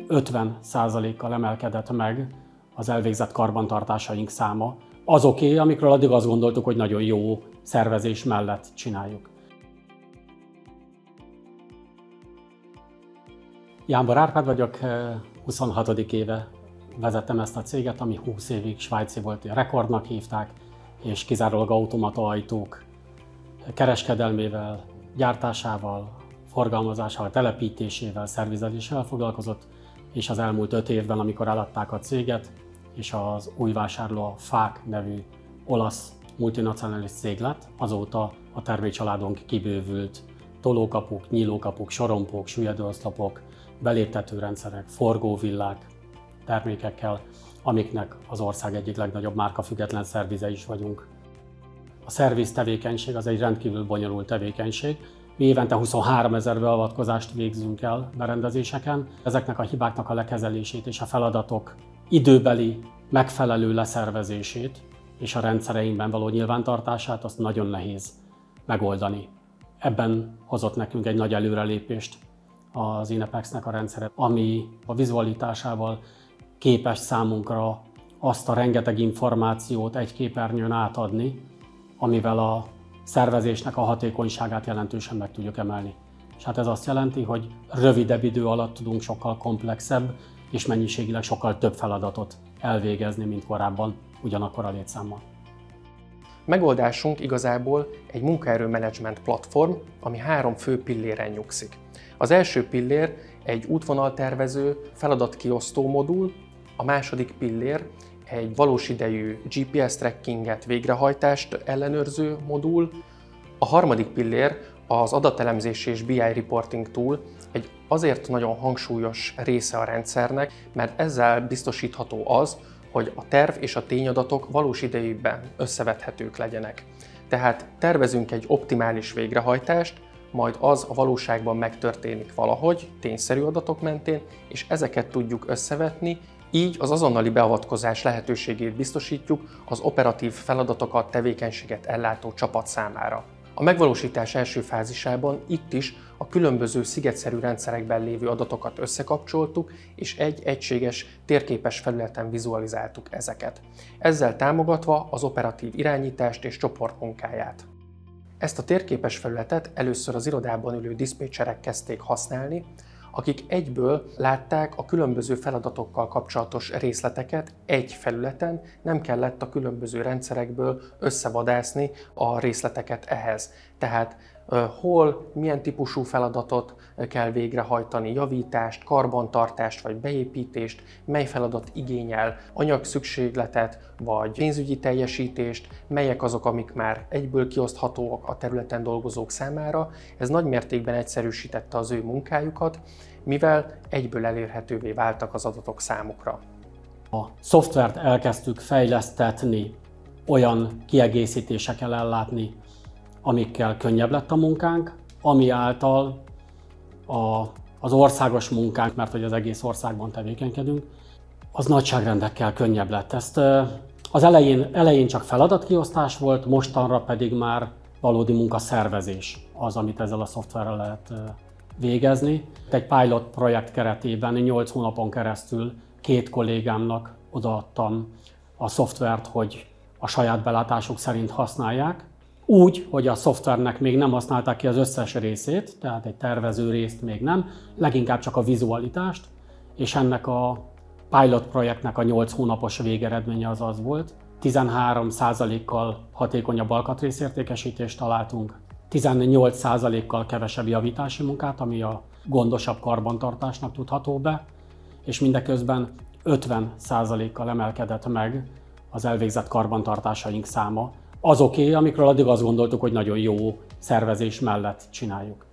50%-kal emelkedett meg az elvégzett karbantartásaink száma. Azoké, amikről addig azt gondoltuk, hogy nagyon jó szervezés mellett csináljuk. Jámbor Árpád vagyok, 26. éve vezettem ezt a céget, ami 20 évig svájci volt, rekordnak hívták, és kizárólag automata ajtók kereskedelmével, gyártásával, forgalmazásával, telepítésével, szervizelésével foglalkozott, és az elmúlt 5 évben, amikor eladták a céget, és az új vásárló a FAK nevű olasz multinacionális cég lett, azóta a termékcsaládunk kibővült tolókapuk, nyílókapuk, sorompók, süllyedőoszlopok, beléptetőrendszerek, forgóvillák termékekkel, amiknek az ország egyik legnagyobb márkafüggetlen szervize is vagyunk. A szerviz tevékenység az egy rendkívül bonyolult tevékenység. Mi évente 23 000 beavatkozást végzünk el berendezéseken. Ezeknek a hibáknak a lekezelését és a feladatok időbeli megfelelő leszervezését és a rendszereinkben való nyilvántartását azt nagyon nehéz megoldani. Ebben hozott nekünk egy nagy előrelépést az Inepexnek a rendszere, ami a vizualitásával képes számunkra azt a rengeteg információt egy képernyőn átadni, amivel a szervezésnek a hatékonyságát jelentősen meg tudjuk emelni. És hát ez azt jelenti, hogy rövidebb idő alatt tudunk sokkal komplexebb és mennyiségileg sokkal több feladatot elvégezni, mint korábban ugyanakkor a létszámmal. Megoldásunk igazából egy munkaerőmenedzsment platform, ami 3 fő pilléren nyugszik. Az első pillér egy útvonaltervező, feladatkiosztó modul, a második pillér egy valós idejű GPS trackinget, végrehajtást ellenőrző modul, a harmadik pillér az adatelemzés és BI reporting tool, egy azért nagyon hangsúlyos része a rendszernek, mert ezzel biztosítható az, hogy a terv és a tényadatok valós idejűben összevethetők legyenek. Tehát tervezünk egy optimális végrehajtást, majd az a valóságban megtörténik valahogy, tényszerű adatok mentén, és ezeket tudjuk összevetni, így az azonnali beavatkozás lehetőségét biztosítjuk az operatív feladatokat, tevékenységet ellátó csapat számára. A megvalósítás első fázisában itt is a különböző szigetszerű rendszerekben lévő adatokat összekapcsoltuk, és egy egységes térképes felületen vizualizáltuk ezeket. Ezzel támogatva az operatív irányítást és csoportmunkáját. Ezt a térképes felületet először az irodában ülő diszpécserek kezdték használni, akik egyből látták a különböző feladatokkal kapcsolatos részleteket egy felületen, nem kellett a különböző rendszerekből összevadászni a részleteket ehhez. Tehát hol, milyen típusú feladatot kell végrehajtani, javítást, karbantartást vagy beépítést, mely feladat igényel anyagszükségletet vagy pénzügyi teljesítést, melyek azok, amik már egyből kioszthatóak a területen dolgozók számára. Ez nagy mértékben egyszerűsítette az ő munkájukat, mivel egyből elérhetővé váltak az adatok számukra. A szoftvert elkezdtük fejlesztetni, olyan kiegészítésekkel ellátni, amikkel könnyebb lett a munkánk, ami által az országos munkánk, mert hogy az egész országban tevékenykedünk, az nagyságrendekkel könnyebb lett. Ezt az elején csak feladatkiosztás volt, mostanra pedig már valódi munkaszervezés az, amit ezzel a szoftverrel lehet végezni. Egy pilot projekt keretében 8 hónapon keresztül 2 kollégámnak odaadtam a szoftvert, hogy a saját belátásuk szerint használják. Úgy, hogy a szoftvernek még nem használták ki az összes részét, tehát egy tervező részt még nem, leginkább csak a vizualitást, és ennek a pilot projektnek a 8 hónapos végeredménye az volt. 13%-kal hatékonyabb alkatrészértékesítést találtunk, 18%-kal kevesebb javítási munkát, ami a gondosabb karbantartásnak tudható be, és mindeközben 50%-kal emelkedett meg az elvégzett karbantartásaink száma, azoké, amikről addig azt gondoltuk, hogy nagyon jó szervezés mellett csináljuk.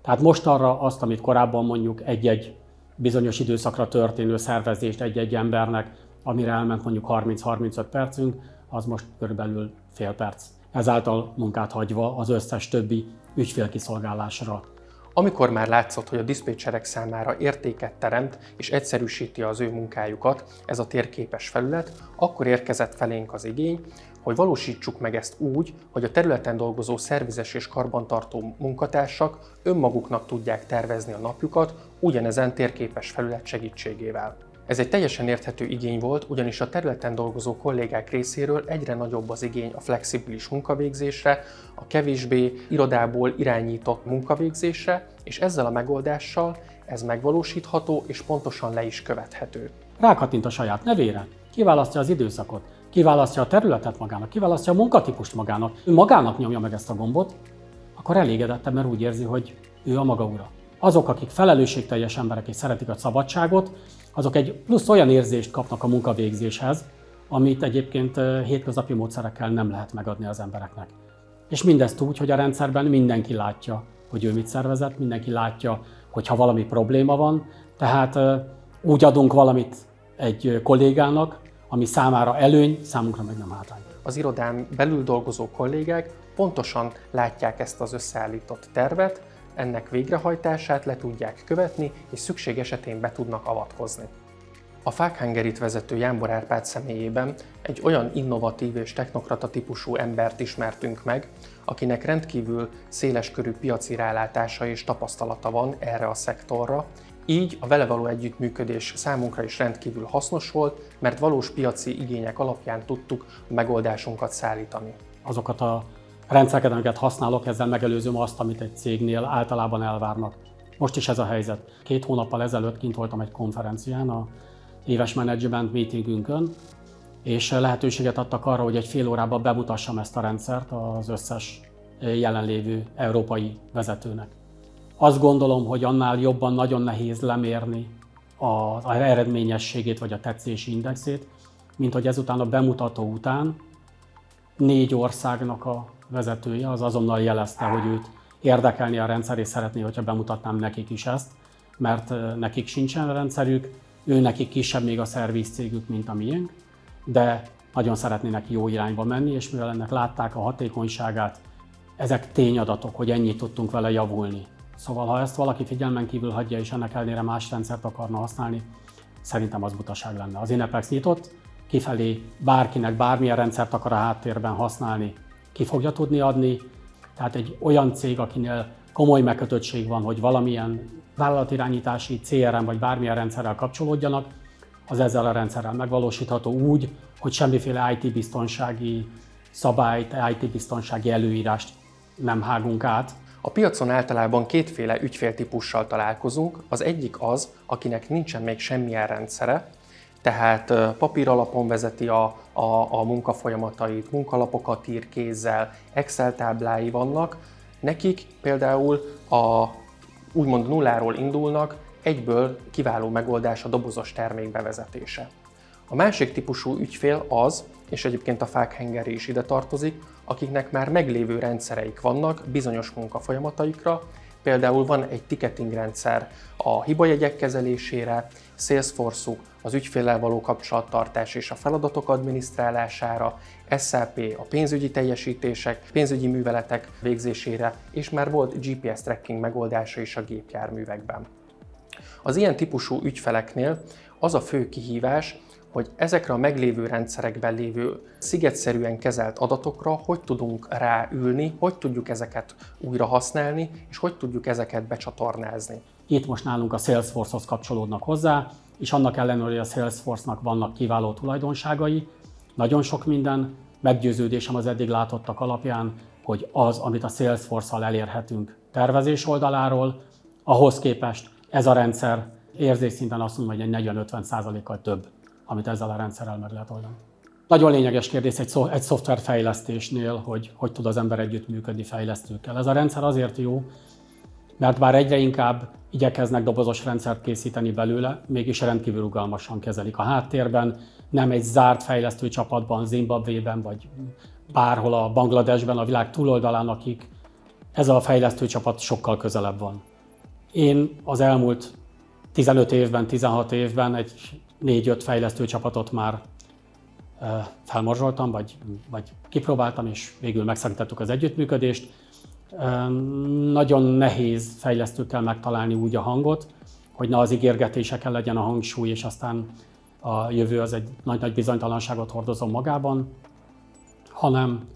Tehát mostanra azt, amit korábban mondjuk egy-egy bizonyos időszakra történő szervezést egy-egy embernek, amire elment mondjuk 30-35 percünk, az most körülbelül fél perc. Ezáltal munkát hagyva az összes többi ügyfélkiszolgálásra. Amikor már látszott, hogy a diszpécserek számára értéket teremt és egyszerűsíti az ő munkájukat ez a térképes felület, akkor érkezett felénk az igény, hogy valósítsuk meg ezt úgy, hogy a területen dolgozó szervizes és karbantartó munkatársak önmaguknak tudják tervezni a napjukat ugyanezen térképes felület segítségével. Ez egy teljesen érthető igény volt, ugyanis a területen dolgozó kollégák részéről egyre nagyobb az igény a flexibilis munkavégzésre, a kevésbé irodából irányított munkavégzésre, és ezzel a megoldással ez megvalósítható és pontosan le is követhető. Rákattint a saját nevére, kiválasztja az időszakot, kiválasztja a területet magának, kiválasztja a munkatípust magának, ő magának nyomja meg ezt a gombot, akkor elégedettebb, mert úgy érzi, hogy ő a maga ura. Azok, akik felelősségteljes emberek és szeretik a szabadságot, azok egy plusz olyan érzést kapnak a munkavégzéshez, amit egyébként hétköznapi módszerekkel nem lehet megadni az embereknek. És mindezt úgy, hogy a rendszerben mindenki látja, hogy ő mit szervezett, mindenki látja, hogy ha valami probléma van, tehát úgy adunk valamit egy kollégának, ami számára előny, számunkra meg nem hátrány. Az irodán belül dolgozó kollégák pontosan látják ezt az összeállított tervet, ennek végrehajtását le tudják követni, és szükség esetén be tudnak avatkozni. A Fák Hungaryt vezető Jámbor Árpád személyében egy olyan innovatív és technokrata típusú embert ismertünk meg, akinek rendkívül széleskörű piaci rálátása és tapasztalata van erre a szektorra, így a vele való együttműködés számunkra is rendkívül hasznos volt, mert valós piaci igények alapján tudtuk a megoldásunkat szállítani. Azokat a rendszereket, amiket használok, ezzel megelőzöm azt, amit egy cégnél általában elvárnak. Most is ez a helyzet. 2 hónappal ezelőtt kint voltam egy konferencián, a éves management meetingünkön, és lehetőséget adtak arra, hogy egy fél órában bemutassam ezt a rendszert az összes jelenlévő európai vezetőnek. Azt gondolom, hogy annál jobban nagyon nehéz lemérni az eredményességét vagy a tetszési indexét, mint hogy ezután a bemutató után 4 országnak a vezetője az azonnal jelezte, hogy őt érdekelni a rendszer, és szeretné, hogyha bemutatnám nekik is ezt, mert nekik sincsen rendszerük, ő nekik kisebb még a szervizcégük, mint a miénk, de nagyon szeretnének jó irányba menni, és mivel ennek látták a hatékonyságát, ezek tényadatok, hogy ennyit tudtunk vele javulni. Szóval ha ezt valaki figyelmen kívül hagyja, és ennek ellenére más rendszert akarna használni, szerintem az butaság lenne. Az Inepex nyitott, kifelé bárkinek bármilyen rendszert akar a háttérben használni, ki fogja tudni adni. Tehát egy olyan cég, akinél komoly megkötöttség van, hogy valamilyen vállalatirányítási CRM vagy bármilyen rendszerrel kapcsolódjanak, az ezzel a rendszerrel megvalósítható úgy, hogy semmiféle IT-biztonsági szabályt, IT-biztonsági előírást nem hágunk át. A piacon általában kétféle ügyféltípussal találkozunk. Az egyik az, akinek nincsen még semmilyen rendszere, tehát papír alapon vezeti a munkafolyamatait, munkalapokat ír kézzel, Excel táblái vannak. Nekik például úgymond nulláról indulnak, egyből kiváló megoldás a dobozos termék bevezetése. A másik típusú ügyfél az, és egyébként a Fák Hungary is ide tartozik, akiknek már meglévő rendszereik vannak bizonyos munkafolyamataikra, például van egy ticketing rendszer a hibajegyek kezelésére, Salesforce-uk az ügyféllel való kapcsolattartás és a feladatok adminisztrálására, SAP a pénzügyi teljesítések, pénzügyi műveletek végzésére, és már volt GPS tracking megoldása is a gépjárművekben. Az ilyen típusú ügyfeleknél az a fő kihívás, hogy ezekre a meglévő rendszerekben lévő szigetszerűen kezelt adatokra hogy tudunk ráülni, hogy tudjuk ezeket újra használni, és hogy tudjuk ezeket becsatornázni. Itt most nálunk a Salesforce-hoz kapcsolódnak hozzá, és annak ellenére, hogy a Salesforce-nak vannak kiváló tulajdonságai, nagyon sok minden, meggyőződésem az eddig látottak alapján, hogy az, amit a Salesforce-szal elérhetünk tervezés oldaláról, ahhoz képest ez a rendszer érzésszinten azt mondom, hogy egy 40-50%-kal több, amit ezzel a rendszerrel meg lehet oldani. Nagyon lényeges kérdés egy szoftverfejlesztésnél, hogy tud az ember együttműködni fejlesztőkkel. Ez a rendszer azért jó, mert bár egyre inkább igyekeznek dobozos rendszert készíteni belőle, mégis rendkívül rugalmasan kezelik a háttérben, nem egy zárt fejlesztő csapatban, Zimbabwében vagy bárhol a Bangladesben, a világ túloldalán, akik ez a fejlesztő csapat sokkal közelebb van. Én az elmúlt 15 évben, 16 évben egy 4-5 fejlesztő csapatot már felmorzsoltam, vagy kipróbáltam, és végül megszakítottuk az együttműködést. Nagyon nehéz fejlesztőkkel megtalálni úgy a hangot, hogy ne az ígérgetéseken legyen a hangsúly, és aztán a jövő az egy nagy-nagy bizonytalanságot hordozom magában, hanem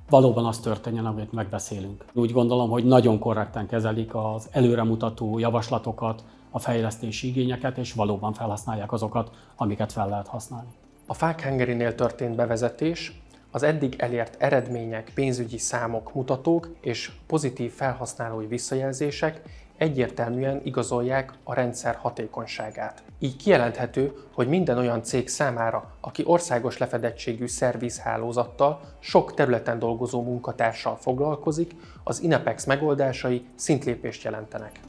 valóban az történjen, amit megbeszélünk. Úgy gondolom, hogy nagyon korrekten kezelik az előremutató javaslatokat, a fejlesztési igényeket, és valóban felhasználják azokat, amiket fel lehet használni. A Fák Hungary-nél történt bevezetés, az eddig elért eredmények, pénzügyi számok, mutatók és pozitív felhasználói visszajelzések egyértelműen igazolják a rendszer hatékonyságát. Így kijelenthető, hogy minden olyan cég számára, aki országos lefedettségű szervizhálózattal, sok területen dolgozó munkatársal foglalkozik, az Inapex megoldásai szintlépést jelentenek.